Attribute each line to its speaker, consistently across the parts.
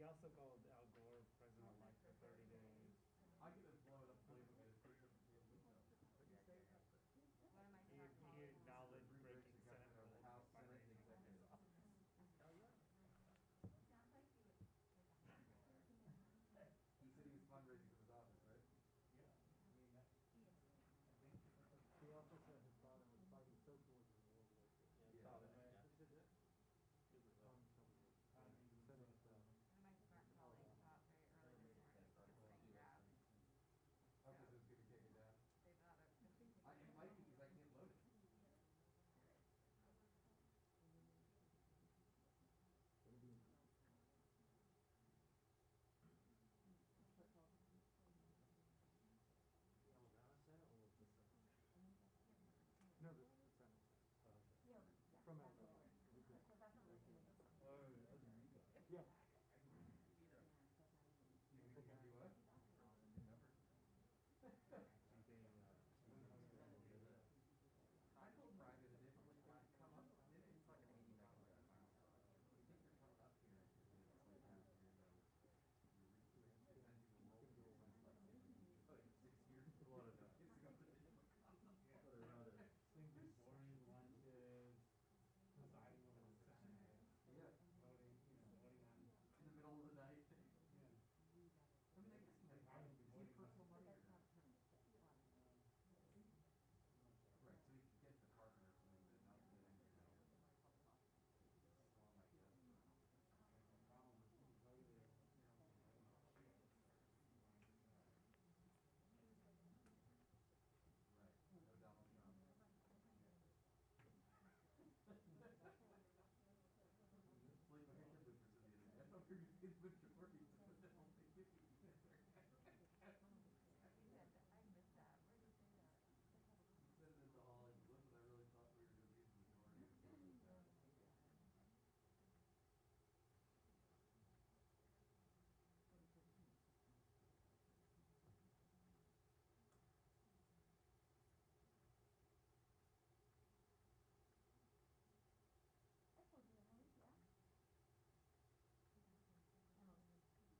Speaker 1: He also called Al Gore president-elect for 30 days.
Speaker 2: I could have blown up Cleveland and put them in veto.
Speaker 3: One of my
Speaker 1: He,
Speaker 3: smart
Speaker 1: he
Speaker 3: colleagues.
Speaker 1: acknowledged
Speaker 2: Three branches
Speaker 1: breaking
Speaker 2: of
Speaker 1: Senate
Speaker 2: government are the
Speaker 1: rules
Speaker 2: House,
Speaker 1: by
Speaker 2: Senate, and
Speaker 1: raising money in his
Speaker 2: Executive.
Speaker 1: office.
Speaker 4: Oh, yeah.
Speaker 2: He said he was fundraising from his office, right?
Speaker 1: Yeah, I mean, I think.
Speaker 4: He also said his father was fighting socialism in World War II.
Speaker 2: Yeah.
Speaker 1: Oh, yeah. I mean,
Speaker 3: One of my smart colleagues thought very early this morning it was getting down.
Speaker 2: Oh, because it was going to be taken down.
Speaker 3: They thought it
Speaker 2: I it might be because I can't load it.
Speaker 4: Alabama Senate or the Senate? No, this is the Senate. From Alabama.
Speaker 2: Oh, that's a veto.
Speaker 4: Yeah.
Speaker 2: You think it could be what? Number. I told Brian the other day, when you come up, it's like an 80 megabyte file. You think you're coming up here, it's like you're presenting the world. It's like 6 years. A lot of that.
Speaker 1: Things boring lunches, presiding over the Senate,
Speaker 2: Yeah.
Speaker 1: voting on.
Speaker 2: In the middle of the night.
Speaker 1: Yeah.
Speaker 2: I mean, I guess he has personal money or not? Right, so he could get the partner or something, but not getting, slum, I guess.
Speaker 1: Problem is, he voted,
Speaker 2: Right, no Donald Trump. Like my Hitler said the other day, I thought we were going to be the majority, but what the hell did they give me?
Speaker 3: I think that I missed that. Where did you say that?
Speaker 2: He said it at the hall, he said, listen, I really thought we were going to be the majority or something like that.
Speaker 5: I told you to leave, yeah? No.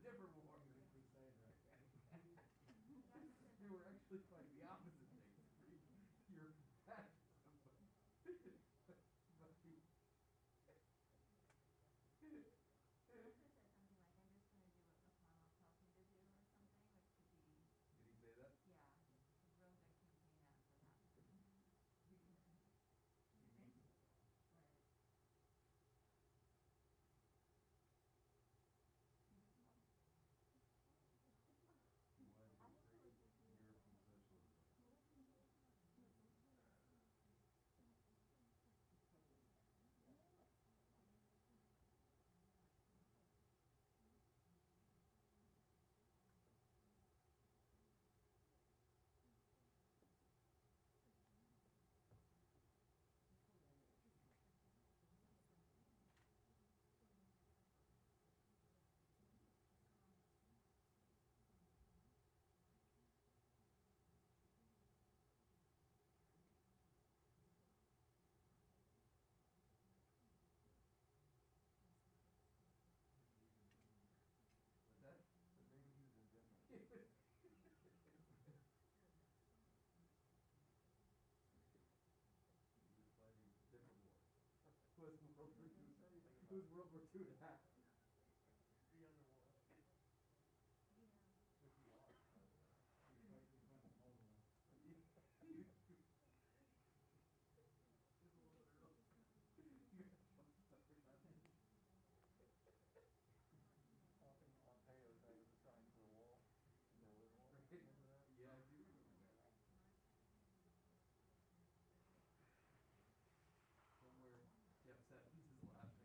Speaker 2: different war.
Speaker 1: He was a crusader.
Speaker 2: They were actually fighting the opposite thing. You're fascism, but the
Speaker 3: Unless it said something like, I'm just gonna do what McConnell tells me to do or something, which could be,
Speaker 2: did he say that?
Speaker 3: yeah, a real good campaign ad for that.
Speaker 2: He means it though.
Speaker 3: Right.
Speaker 2: Why did he create American socialism? But that, but maybe he was indifferent. He was fighting different wars. It wasn't World War II. It was World War II and a half.
Speaker 1: The underwater.
Speaker 3: Yeah.
Speaker 2: Which he lost, by the way.
Speaker 1: He's went to Mosul.
Speaker 2: Just a little bit early. You got stuck on it.
Speaker 4: Pompeo's that was assigned to the wall in the Berlin Wall.
Speaker 2: Right.
Speaker 4: Remember that?
Speaker 2: Yeah, I do remember that. Somewhere Jeff Sessions is laughing.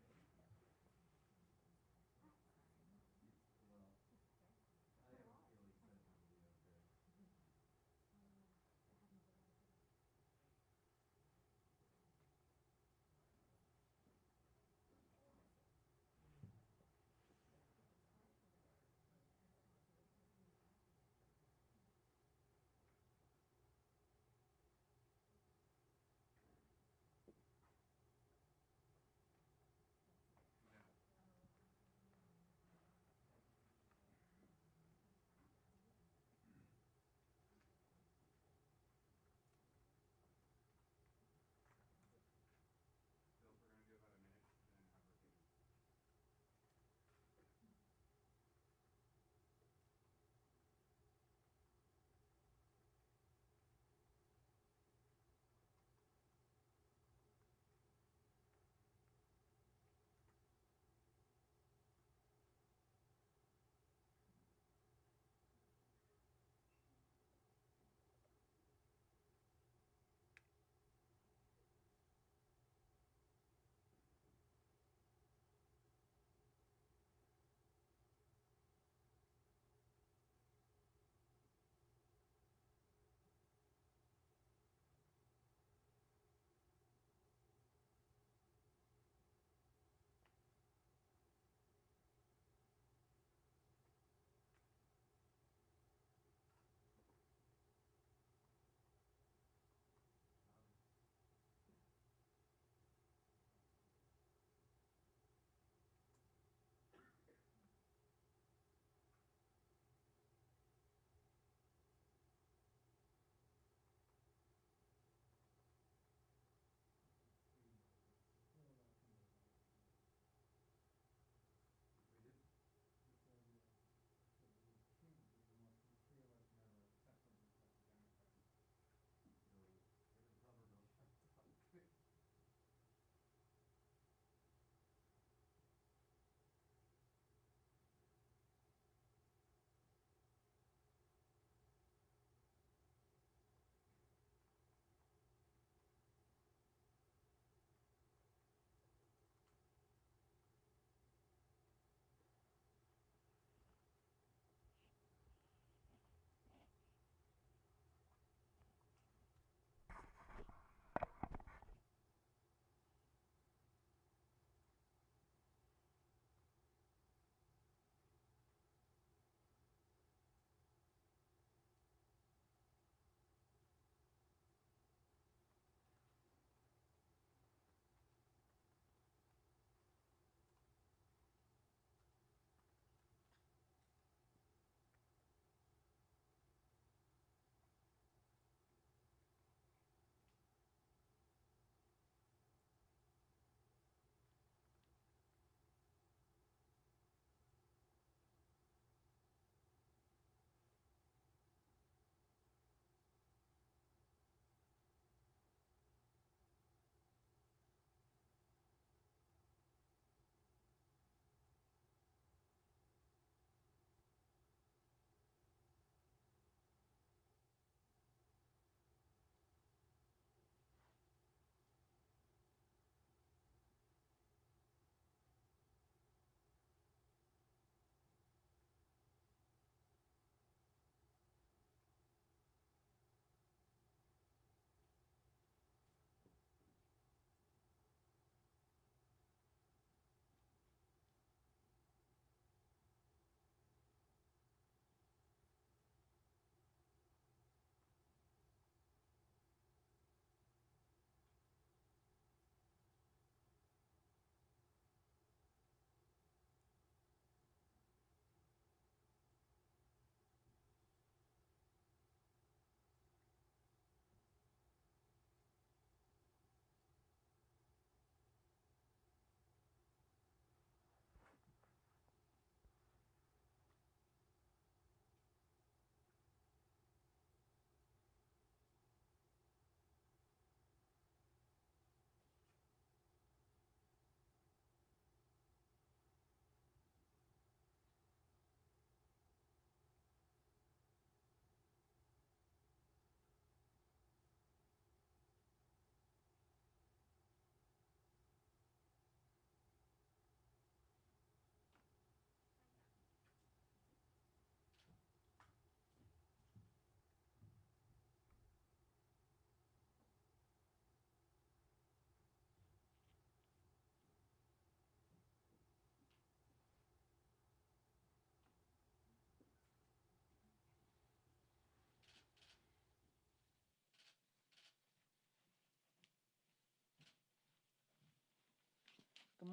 Speaker 5: Good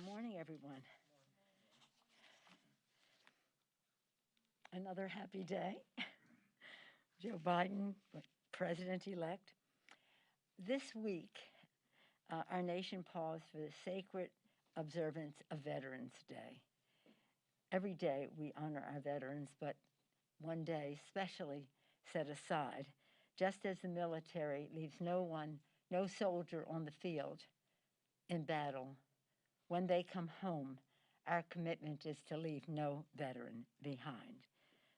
Speaker 5: morning, everyone. Another happy day. Joe Biden, president-elect. This week, our nation paused for the sacred observance of Veterans Day. Every day we honor our veterans, but one day specially set aside, just as the military leaves no soldier on the field in battle. When they come home, our commitment is to leave no veteran behind.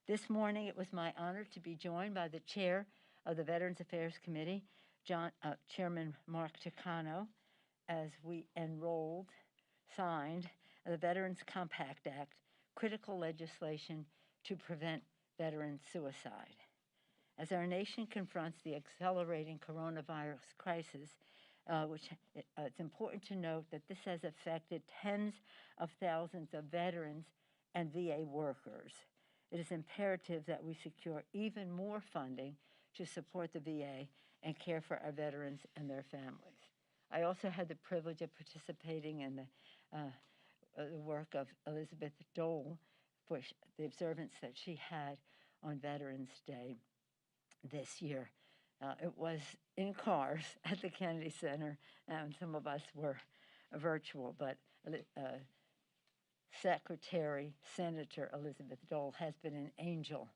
Speaker 5: This morning, it was my honor to be joined by the chair of the Veterans Affairs Committee, Chairman Mark Takano, as we signed the Veterans Compact Act, critical legislation to prevent veteran suicide. As our nation confronts the accelerating coronavirus crisis, it's important to note that this has affected tens of thousands of veterans and VA workers. It is imperative that we secure even more funding to support the VA and care for our veterans and their families. I also had the privilege of participating in the work of Elizabeth Dole for the observance that she had on Veterans Day this year. It was in cars at the Kennedy Center, and some of us were virtual, but Secretary, Senator Elizabeth Dole has been an angel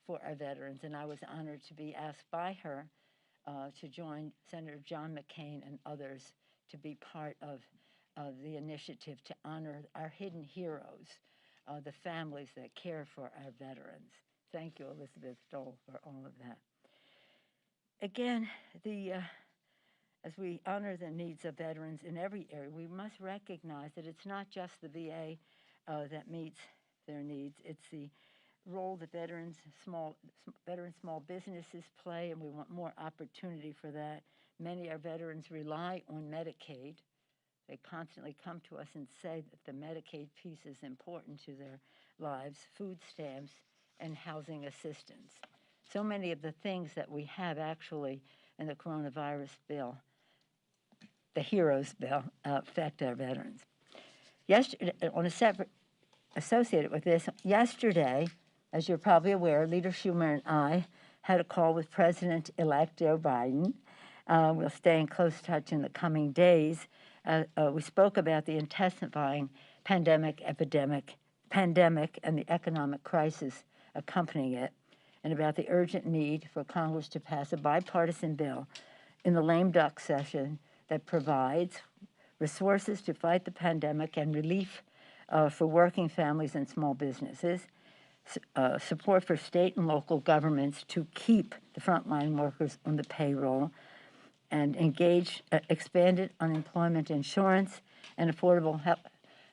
Speaker 5: for our veterans, and I was honored to be asked by her to join Senator John McCain and others to be part of the initiative to honor our hidden heroes, the families that care for our veterans. Thank you, Elizabeth Dole, for all of that. Again, as we honor the needs of veterans in every area, we must recognize that it's not just the VA that meets their needs. It's the role that veteran small businesses play, and we want more opportunity for that. Many of our veterans rely on Medicaid. They constantly come to us and say that the Medicaid piece is important to their lives, food stamps, and housing assistance. So many of the things that we have actually in the coronavirus bill, the HEROES bill, affect our veterans. Yesterday, associated with this, yesterday, as you're probably aware, Leader Schumer and I had a call with President-elect Joe Biden. We'll stay in close touch in the coming days. We spoke about the intensifying pandemic, and the economic crisis accompanying it, and about the urgent need for Congress to pass a bipartisan bill in the lame duck session that provides resources to fight the pandemic and relief for working families and small businesses, support for state and local governments to keep the frontline workers on the payroll, and expanded unemployment insurance and affordable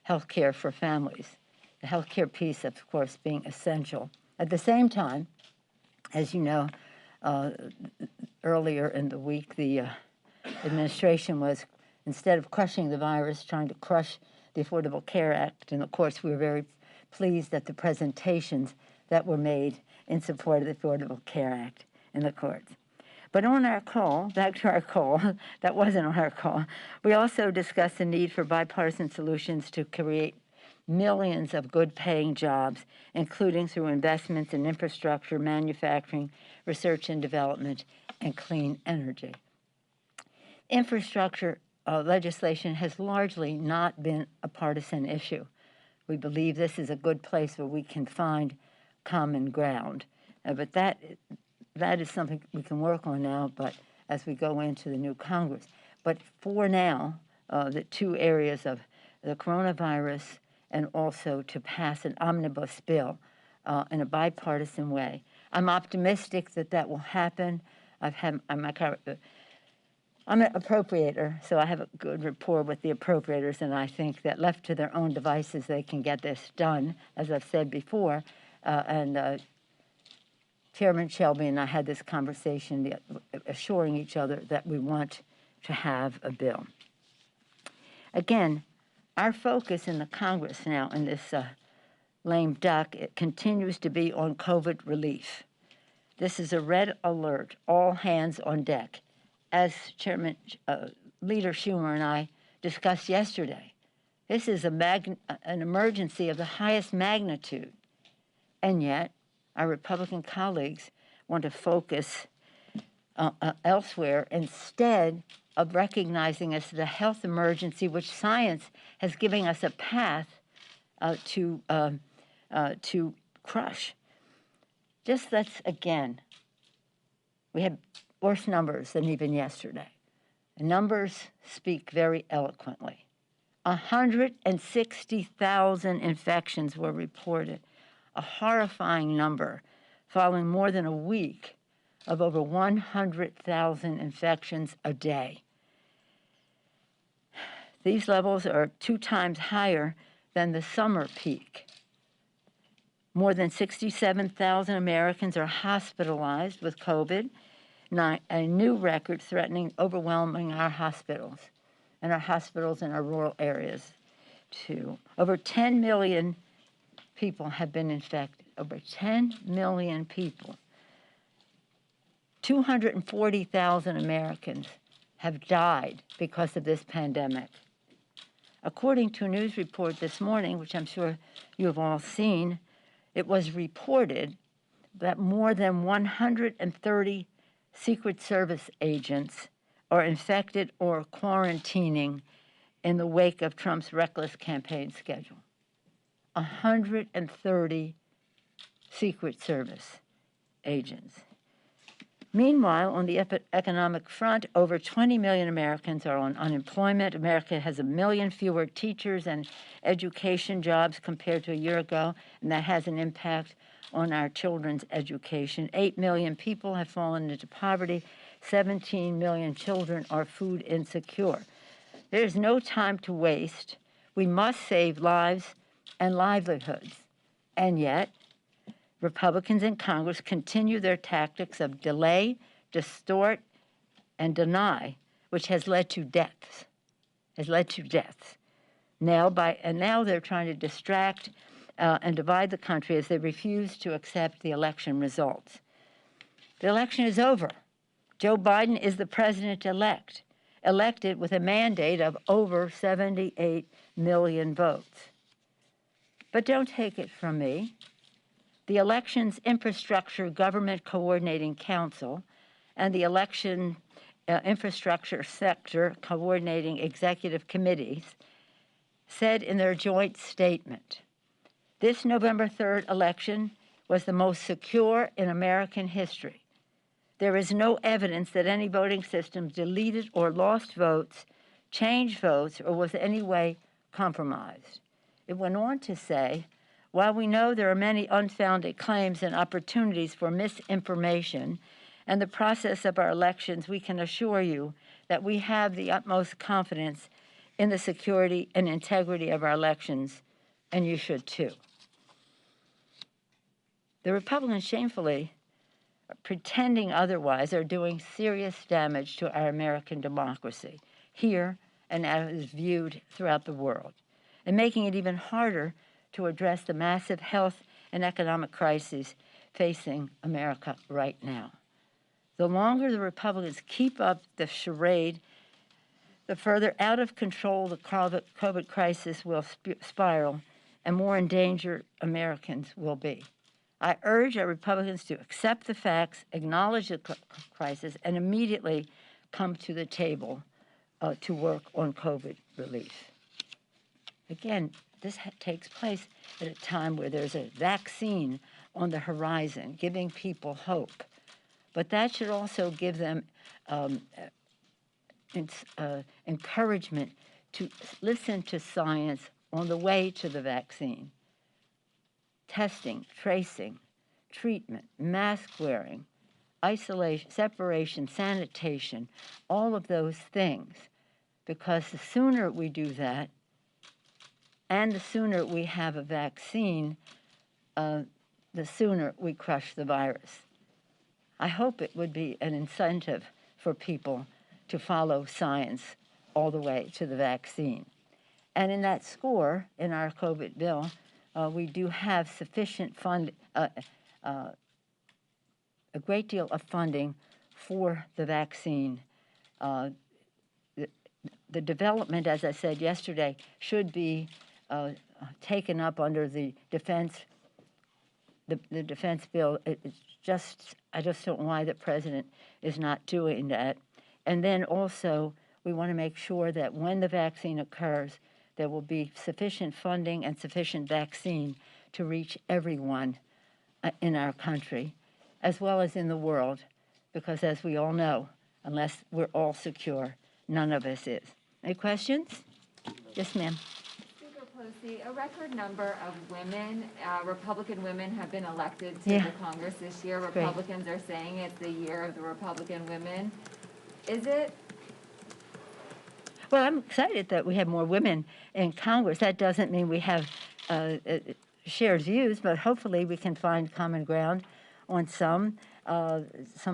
Speaker 5: health care for families. The health care piece, of course, being essential. At the same time, as you know, earlier in the week, the administration was, instead of crushing the virus, trying to crush the Affordable Care Act. And of course, we were very pleased at the presentations that were made in support of the Affordable Care Act in the courts. But on our call, back to our call, that wasn't on our call, we also discussed the need for bipartisan solutions to create millions of good-paying jobs, including through investments in infrastructure, manufacturing, research and development, and clean energy. Infrastructure legislation has largely not been a partisan issue. We believe this is a good place where we can find common ground. But that is something we can work on now, but as we go into the new Congress. But for now, the two areas of the coronavirus and also to pass an omnibus bill in a bipartisan way. I'm optimistic that that will happen. I'm an appropriator, so I have a good rapport with the appropriators, and I think that left to their own devices, they can get this done, as I've said before. Chairman Shelby and I had this conversation, assuring each other that we want to have a bill. Again, our focus in the Congress now in this lame duck, it continues to be on COVID relief. This is a red alert, all hands on deck. As Leader Schumer and I discussed yesterday, This is an emergency of the highest magnitude. And yet, our Republican colleagues want to focus elsewhere instead of recognizing as the health emergency which science has given us a path to crush. Just let's, again, we had worse numbers than even yesterday. The numbers speak very eloquently. 160,000 infections were reported, a horrifying number, following more than a week of over 100,000 infections a day. These levels are 2 times higher than the summer peak. More than 67,000 Americans are hospitalized with COVID, a new record threatening overwhelming our hospitals in our rural areas too. Over 10 million people have been infected, over 10 million people. 240,000 Americans have died because of this pandemic. According to a news report this morning, which I'm sure you have all seen, it was reported that more than 130 Secret Service agents are infected or quarantining in the wake of Trump's reckless campaign schedule. 130 Secret Service agents. Meanwhile, on the economic front, over 20 million Americans are on unemployment. America has 1 million fewer teachers and education jobs compared to a year ago, and that has an impact on our children's education. 8 million people have fallen into poverty. 17 million children are food insecure. There's no time to waste. We must save lives and livelihoods. And yet, Republicans in Congress continue their tactics of delay, distort, and deny, which has led to deaths. Now they're trying to distract and divide the country as they refuse to accept the election results. The election is over. Joe Biden is the president-elect, elected with a mandate of over 78 million votes. But don't take it from me. The Elections Infrastructure Government Coordinating Council and the Election Infrastructure Sector Coordinating Executive Committees said in their joint statement, this November 3rd election was the most secure in American history. There is no evidence that any voting system deleted or lost votes, changed votes, or was in any way compromised. It went on to say, while we know there are many unfounded claims and opportunities for misinformation and the process of our elections, we can assure you that we have the utmost confidence in the security and integrity of our elections, and you should too. The Republicans shamefully pretending otherwise are doing serious damage to our American democracy here and as viewed throughout the world, and making it even harder to address the massive health and economic crises facing America right now. The longer the Republicans keep up the charade, the further out of control the COVID crisis will spiral and more endangered Americans will be. I urge our Republicans to accept the facts, acknowledge the crisis, and immediately come to the table to work on COVID relief. Again, this takes place at a time where there's a vaccine on the horizon, giving people hope. But that should also give them encouragement to listen to science on the way to the vaccine. Testing, tracing, treatment, mask wearing, isolation, separation, sanitation, all of those things. Because the sooner we do that, and the sooner we have a vaccine, the sooner we crush the virus. I hope it would be an incentive for people to follow science all the way to the vaccine. And in that score, in our COVID bill, we do have sufficient a great deal of funding for the vaccine the development, as I said yesterday, should be taken up under the defense bill. It's just, I just don't know why the president is not doing that. And then also, we want to make sure that when the vaccine occurs, there will be sufficient funding and sufficient vaccine to reach everyone in our country, as well as in the world, because as we all know, unless we're all secure, none of us is. Any questions? Yes, ma'am.
Speaker 3: Speaker Pelosi, a record number of women, Republican women, have been elected to
Speaker 5: Yeah.
Speaker 3: the Congress this year.
Speaker 5: Great.
Speaker 3: Republicans are saying it's the year of the Republican women. Is it?
Speaker 5: Well, I'm excited that we have more women in Congress. That doesn't mean we have shared views, but hopefully we can find common ground on some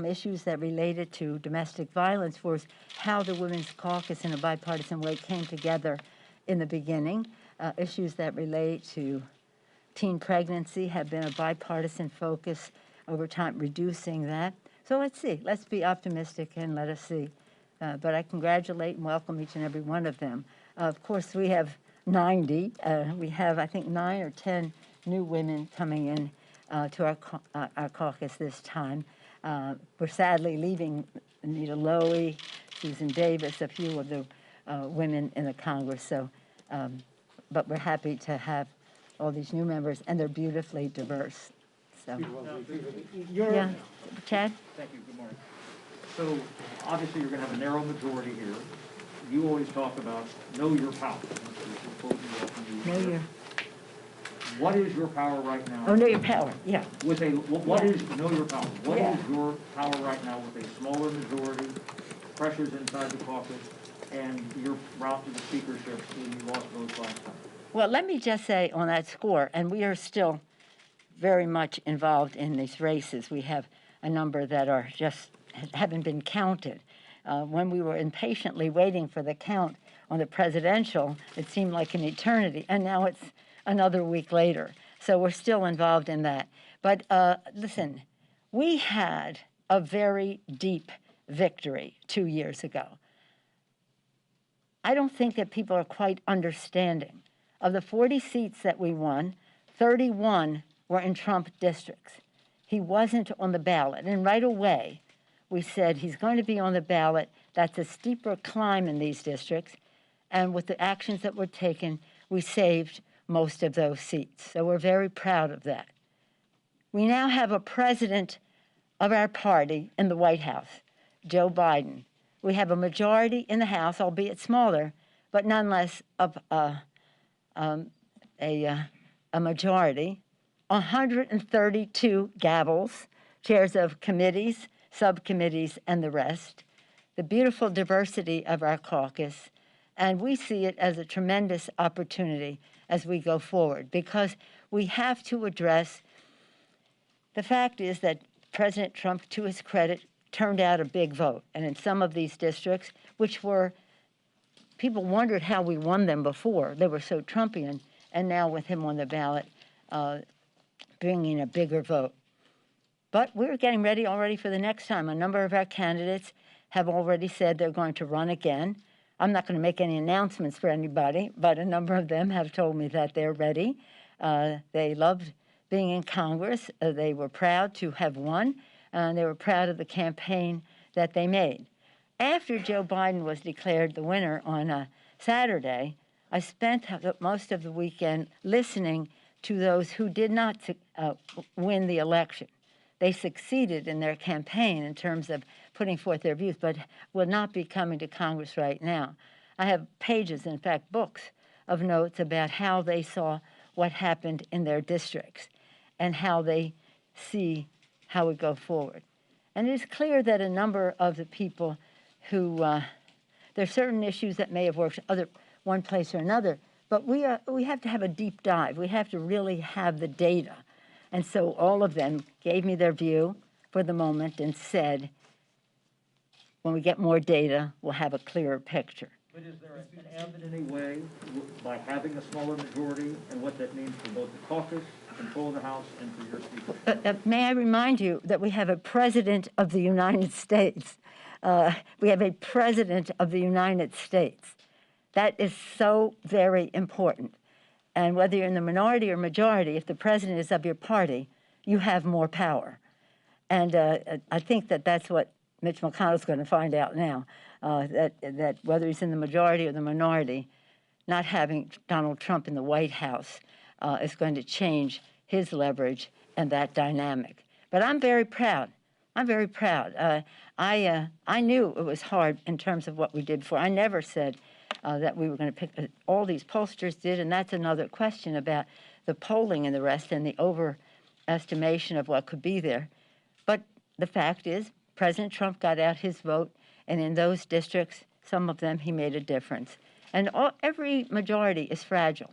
Speaker 5: issues that related to domestic violence was how the Women's Caucus in a bipartisan way came together in the beginning. Issues that relate to teen pregnancy have been a bipartisan focus over time, reducing that. So let's see. Let's be optimistic and let us see. But I congratulate and welcome each and every one of them. Of course, we have 90. We have, I think, 9 or 10 new women coming in to our caucus this time. We're sadly leaving Anita Lowy, Susan Davis, a few of the women in the Congress. So, but we're happy to have all these new members, and they're beautifully diverse. So, yeah, Chad?
Speaker 6: Thank you. Good morning. So obviously you're going to have a narrow majority here. You always talk about know your power.
Speaker 5: Know your.
Speaker 6: What is your power right now?
Speaker 5: Oh, know your power. Yeah.
Speaker 6: With a what is know your power? What
Speaker 5: Yeah.
Speaker 6: is your power right now with a smaller majority, pressures inside the caucus, and your route to the speakership when you lost votes last time?
Speaker 5: Well, let me just say on that score, and we are still very much involved in these races. We have a number that are just haven't been counted. When we were impatiently waiting for the count on the presidential, it seemed like an eternity, and now it's another week later. So we're still involved in that. But listen, we had a very deep victory 2 years ago. I don't think that people are quite understanding. Of the 40 seats that we won, 31 were in Trump districts. He wasn't on the ballot, and right away, we said he's going to be on the ballot. That's a steeper climb in these districts. And with the actions that were taken, we saved most of those seats. So we're very proud of that. We now have a president of our party in the White House, Joe Biden. We have a majority in the House, albeit smaller, but nonetheless of a majority, 132 gavels, chairs of committees, subcommittees, and the rest, the beautiful diversity of our caucus, and we see it as a tremendous opportunity as we go forward because we have to address the fact is that President Trump, to his credit, turned out a big vote, and in some of these districts, which were, people wondered how we won them before. They were so Trumpian, and now with him on the ballot, bringing a bigger vote. But we're getting ready already for the next time. A number of our candidates have already said they're going to run again. I'm not going to make any announcements for anybody, but a number of them have told me that they're ready. They loved being in Congress. They were proud to have won, and they were proud of the campaign that they made. After Joe Biden was declared the winner on Saturday, I spent most of the weekend listening to those who did not win the election. They succeeded in their campaign in terms of putting forth their views, but will not be coming to Congress right now. I have pages, in fact, books of notes about how they saw what happened in their districts and how they see how we go forward. And it is clear that a number of the people who, there are certain issues that may have worked one place or another, but we have to have a deep dive. We have to really have the data. And so all of them gave me their view for the moment and said, when we get more data, we'll have a clearer picture.
Speaker 6: But is there an avenue in any way by having a smaller majority and what that means for both the caucus, control of the House, and for your speaker?
Speaker 5: May I remind you that we have a president of the United States. We have a president of the United States. That is so very important. And whether you're in the minority or majority, if the president is of your party, you have more power. And I think that that's what Mitch McConnell's going to find out now, that whether he's in the majority or the minority, not having Donald Trump in the White House is going to change his leverage and that dynamic. But I'm very proud. I'm very proud. I knew it was hard in terms of what we did before. I never said that we were going to pick, all these pollsters did, and that's another question about the polling and the rest and the overestimation of what could be there. But the fact is, President Trump got out his vote, and in those districts, some of them, he made a difference. And every majority is fragile.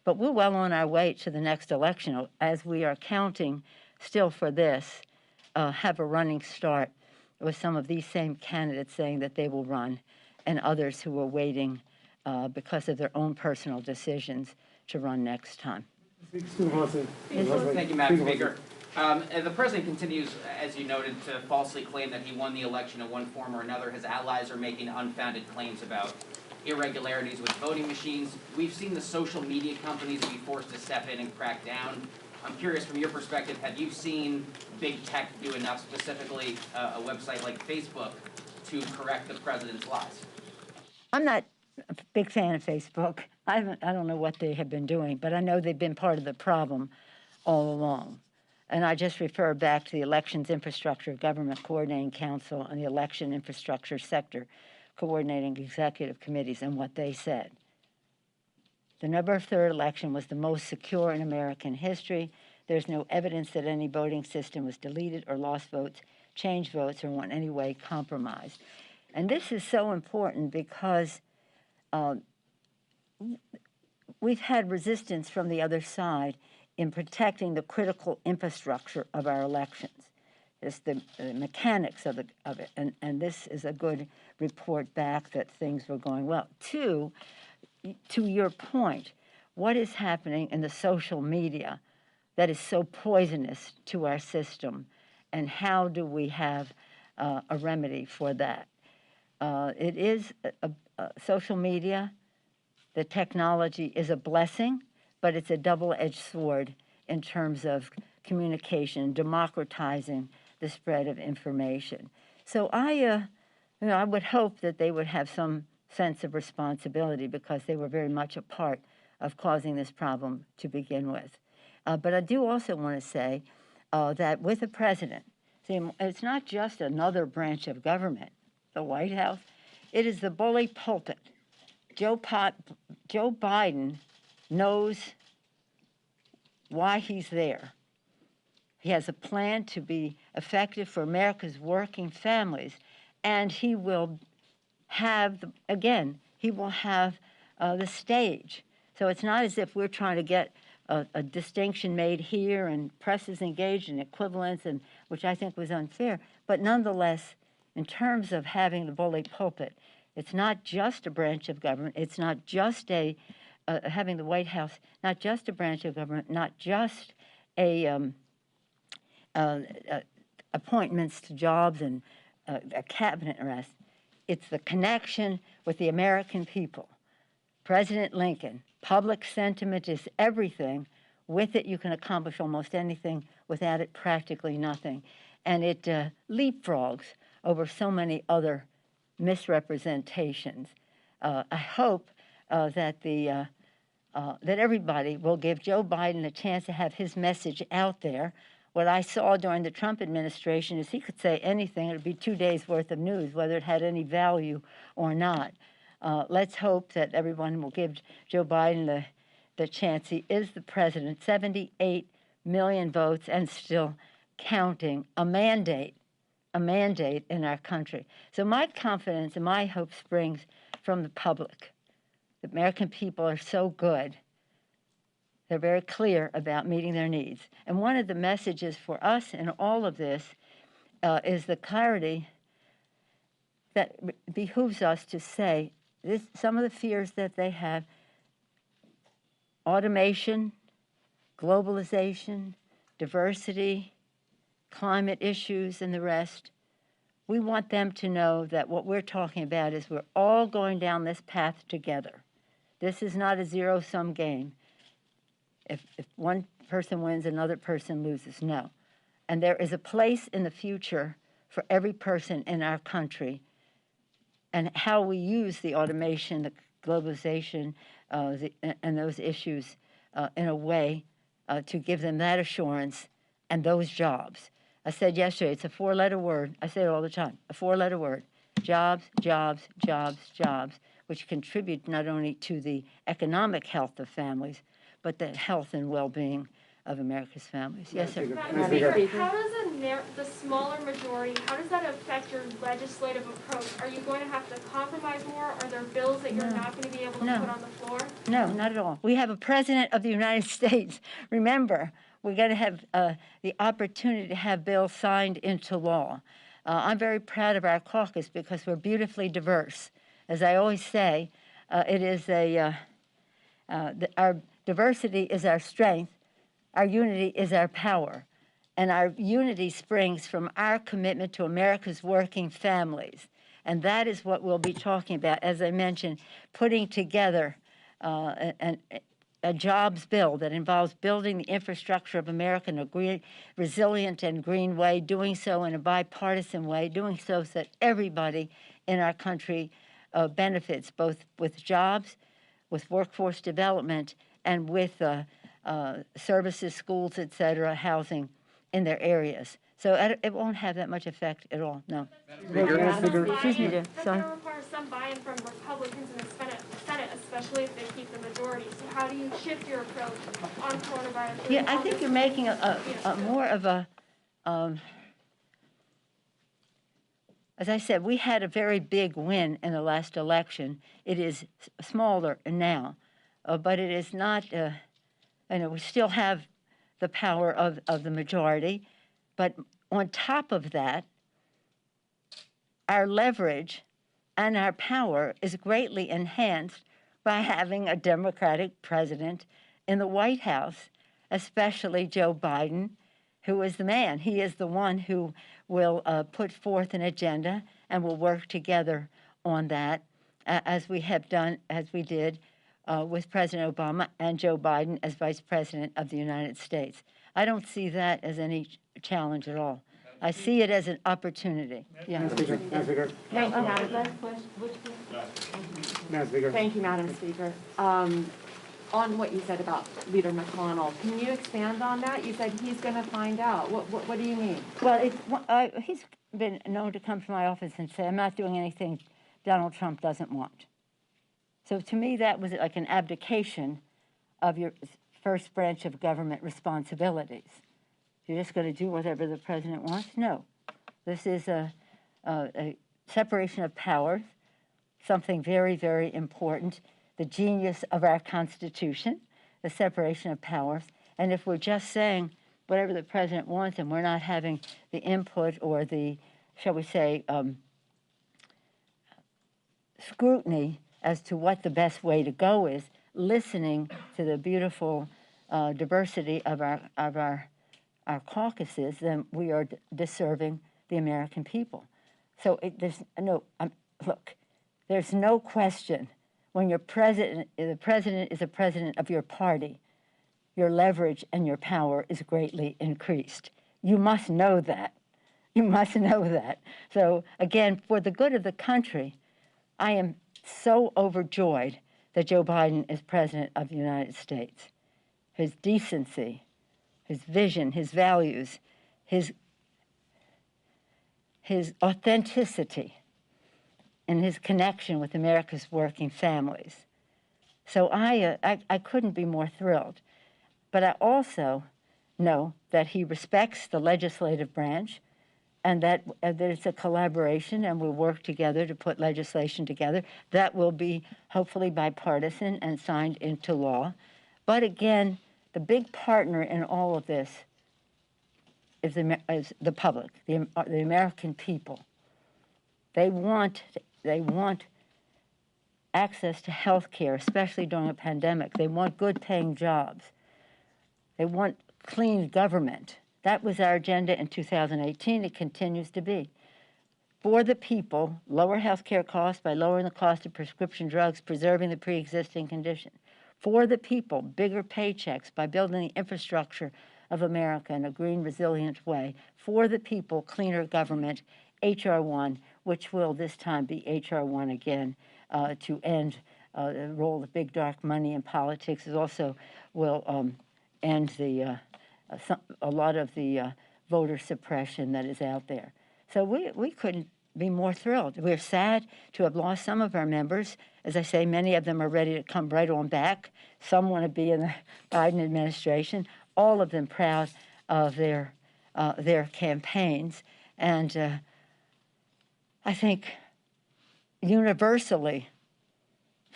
Speaker 5: But we're well on our way to the next election as we are counting still for this, have a running start with some of these same candidates saying that they will run, and others who are waiting because of their own personal decisions to run next time.
Speaker 7: Thank you, Madam Speaker. The president continues, as you noted, to falsely claim that he won the election in one form or another. His allies are making unfounded claims about irregularities with voting machines. We've seen the social media companies be forced to step in and crack down. I'm curious, from your perspective, have you seen big tech do enough, specifically a website like Facebook, to correct the president's lies?
Speaker 5: I'm not a big fan of Facebook. I don't know what they have been doing, but I know they've been part of the problem all along. And I just refer back to the Elections Infrastructure Government Coordinating Council and the Election Infrastructure Sector Coordinating Executive Committees and what they said. The November 3rd election was the most secure in American history. There's no evidence that any voting system was deleted or lost votes, changed votes, or in any way compromised. And this is so important because we've had resistance from the other side in protecting the critical infrastructure of our elections. It's the mechanics of it, and this is a good report back that things were going well. Two, to your point, what is happening in the social media that is so poisonous to our system, and how do we have a remedy for that? It is social media, the technology is a blessing, but it's a double-edged sword in terms of communication, democratizing the spread of information. So I would hope that they would have some sense of responsibility because they were very much a part of causing this problem to begin with. But I do also want to say that with the president, see, it's not just another branch of government, the White House, it is the bully pulpit. Joe Biden knows why he's there. He has a plan to be effective for America's working families, and he will have, he will have the stage. So it's not as if we're trying to get a distinction made here and press is engaged in equivalence, and which I think was unfair. But nonetheless, in terms of having the bully pulpit, it's not just a branch of government. It's not just having the White House, not just a branch of government, not just appointments to jobs and a cabinet arrest. It's the connection with the American people. President Lincoln, public sentiment is everything. With it, you can accomplish almost anything. Without it, practically nothing. And it leapfrogs over so many other misrepresentations. I hope that everybody will give Joe Biden a chance to have his message out there. What I saw during the Trump administration is he could say anything. It would be 2 days' worth of news, whether it had any value or not. Let's hope that everyone will give Joe Biden the chance. He is the president, 78 million votes and still counting, a mandate in our country. So my confidence and my hope springs from the public. The American people are so good. They're very clear about meeting their needs. And one of the messages for us in all of this is the clarity that behooves us to say some of the fears that they have, automation, globalization, diversity, climate issues, and the rest, We want them to know that what we're talking about is we're all going down this path together. This is not a zero-sum game. If one person wins, another person loses. No. And there is a place in the future for every person in our country, and how we use the automation, the globalization, and those issues in a way to give them that assurance and those jobs. I said yesterday, it's a four-letter word. I say it all the time, a four-letter word. Jobs, jobs, jobs, jobs, which contribute not only to the economic health of families, but the health and well-being of America's families. Yes, sir.
Speaker 8: Madam Speaker, how does the smaller majority, how does that affect your legislative approach? Are you going to have to compromise more? Are there bills that you're not going to be able to put on the floor?
Speaker 5: No, not at all. We have a president of the United States. Remember, we're going to have the opportunity to have bills signed into law. I'm very proud of our caucus because we're beautifully diverse. As I always say, our diversity is our strength. Our unity is our power, and our unity springs from our commitment to America's working families, and that is what we'll be talking about, as I mentioned, putting together a jobs bill that involves building the infrastructure of America in a resilient and green way, doing so in a bipartisan way, doing so that everybody in our country benefits, both with jobs, with workforce development, and with services, schools, et cetera, housing in their areas. So it won't have that much effect at all, no.
Speaker 8: Excuse me, that's going to require some buy-in from Republicans in the Senate, especially if they keep the majority. So how do you shift your approach on coronavirus?
Speaker 5: Yeah, I think you're making a more of a, as I said, we had a very big win in the last election. It is smaller now, but it is not, we still have the power of the majority. But on top of that, our leverage and our power is greatly enhanced by having a Democratic president in the White House, especially Joe Biden, who is the man. He is the one who will put forth an agenda and will work together on that, as we did with President Obama and Joe Biden as Vice President of the United States. I don't see that as any challenge at all. I see it as an opportunity. Yeah.
Speaker 4: Madam Speaker. Madam Speaker.
Speaker 9: Thank you, Madam Speaker. On what you said about Leader McConnell, can you expand on that? You said he's going to find out. What do you mean?
Speaker 5: Well, he's been known to come to my office and say, I'm not doing anything Donald Trump doesn't want. So to me, that was like an abdication of your first branch of government responsibilities. You're just going to do whatever the president wants? No. This is a separation of powers, something very, very important, the genius of our Constitution, the separation of powers. And if we're just saying whatever the president wants and we're not having the input or the, shall we say, scrutiny as to what the best way to go is, listening to the beautiful diversity of our caucuses, then we are disserving the American people. So there's no question when the president is a president of your party, your leverage and your power is greatly increased. You must know that. You must know that. So again, for the good of the country, I am so overjoyed that Joe Biden is president of the United States. His decency, his vision, his values, his authenticity, and his connection with America's working families. So I couldn't be more thrilled. But I also know that he respects the legislative branch and that there's a collaboration and we'll work together to put legislation together that will be hopefully bipartisan and signed into law. But again, the big partner in all of this is the public, the American people. They want access to health care, especially during a pandemic. They want good-paying jobs. They want clean government. That was our agenda in 2018. It continues to be. For the people, lower health care costs by lowering the cost of prescription drugs, preserving the pre-existing condition. For the people, bigger paychecks by building the infrastructure of America in a green, resilient way. For the people, cleaner government, H.R. 1, which will this time be H.R. 1 again, to end the role of big dark money in politics. It also will end a lot of the voter suppression that is out there. So we couldn't be more thrilled. We're sad to have lost some of our members. As I say, many of them are ready to come right on back. Some want to be in the Biden administration. All of them proud of their campaigns. And I think universally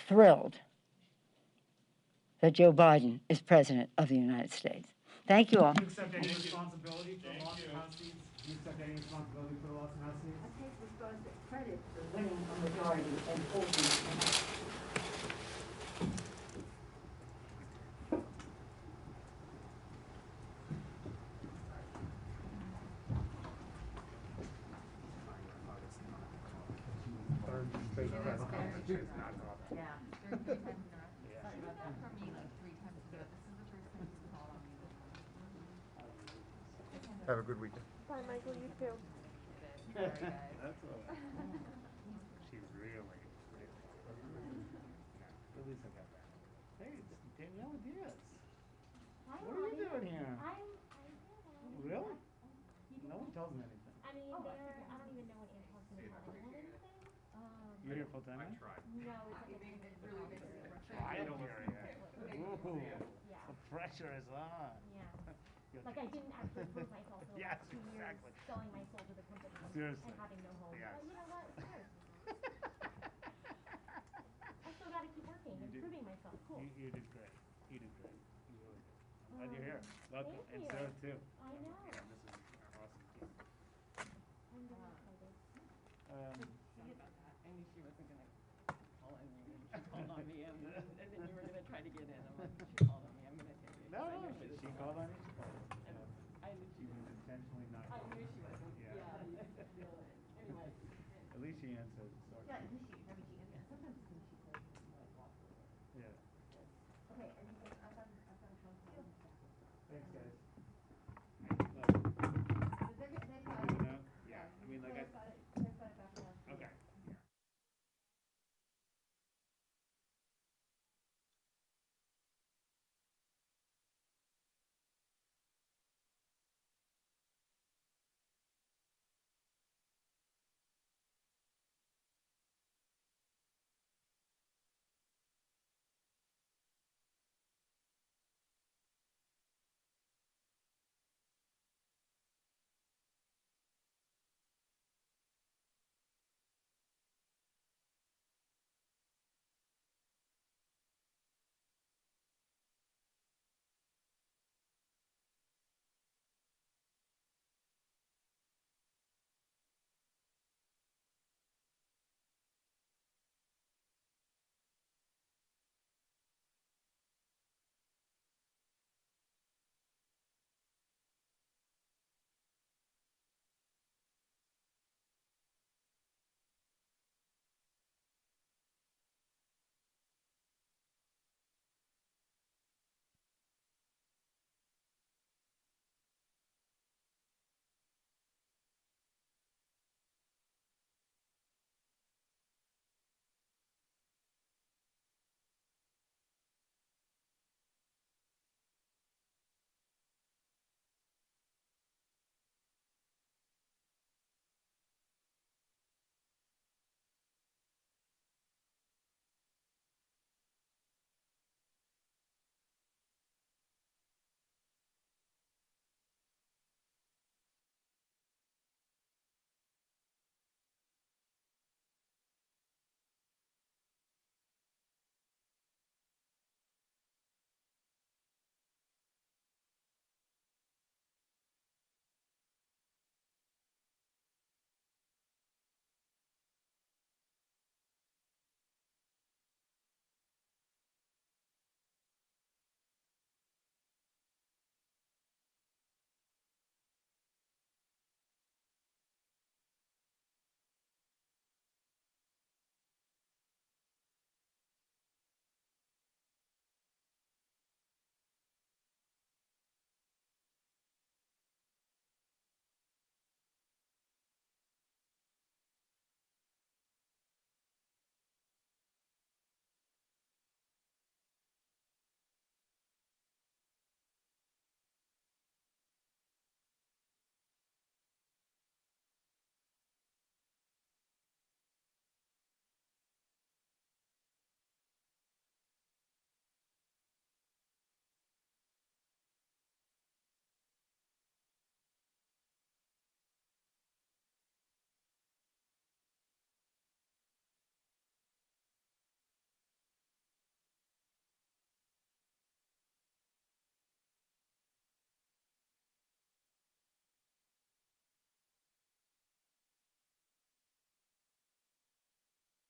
Speaker 5: thrilled that Joe Biden is President of the United States. Thank you all.
Speaker 1: Do you accept any responsibility for loss of House seats? Do you accept any responsibility for the loss of House seats?
Speaker 5: I take credit for winning a majority and holding the House.
Speaker 4: Third space president.
Speaker 3: Yeah, during 3 times in a row. Sorry about that. For me, like 3 times in a row. This is the first time you called on me.
Speaker 4: Have a good weekend.
Speaker 8: Bye, Michael, you too.
Speaker 3: Sorry, guys.
Speaker 4: That's all right. She's really. At least I got that. Hey, it's Danielle Diaz. What are you doing here? Really? No one tells me anything.
Speaker 8: I mean, I don't even know what Antoine's gonna tell anyone anything.
Speaker 4: You're here full time?
Speaker 8: No, it's like
Speaker 4: I don't hear you. Ooh,
Speaker 8: Yeah,
Speaker 4: the pressure is on.
Speaker 8: yeah.
Speaker 4: You'll
Speaker 8: Like I didn't actually prove myself for
Speaker 4: Yes,
Speaker 8: like 2 years
Speaker 4: exactly.
Speaker 8: selling my soul to the company
Speaker 4: Seriously.
Speaker 8: and having no home.
Speaker 4: Yes.
Speaker 8: But you know what? Who cares? I still gotta keep working and
Speaker 4: did-
Speaker 8: proving myself. Cool.
Speaker 4: You did great. You did great. You really did. Glad you're here. Welcome.
Speaker 8: Thank
Speaker 4: And
Speaker 8: you.
Speaker 4: Sarah too.
Speaker 8: I know.
Speaker 4: Yeah, this is our awesome team.
Speaker 8: I'm very excited.
Speaker 9: Sorry about that. I knew she wasn't gonna call on you, and she called on me, and then you were gonna try to get in. I'm like, she called on me, I'm gonna take it.
Speaker 4: No,
Speaker 9: I
Speaker 4: no,
Speaker 9: knew
Speaker 4: she
Speaker 9: was
Speaker 4: called on
Speaker 9: calling.
Speaker 4: you. She called on you.
Speaker 9: I knew
Speaker 4: She was intentionally not.
Speaker 9: I knew she wasn't.
Speaker 4: Yeah.
Speaker 9: Yeah, you could feel it. Anyway.
Speaker 4: At least she answered. Sorry.
Speaker 5: Yeah,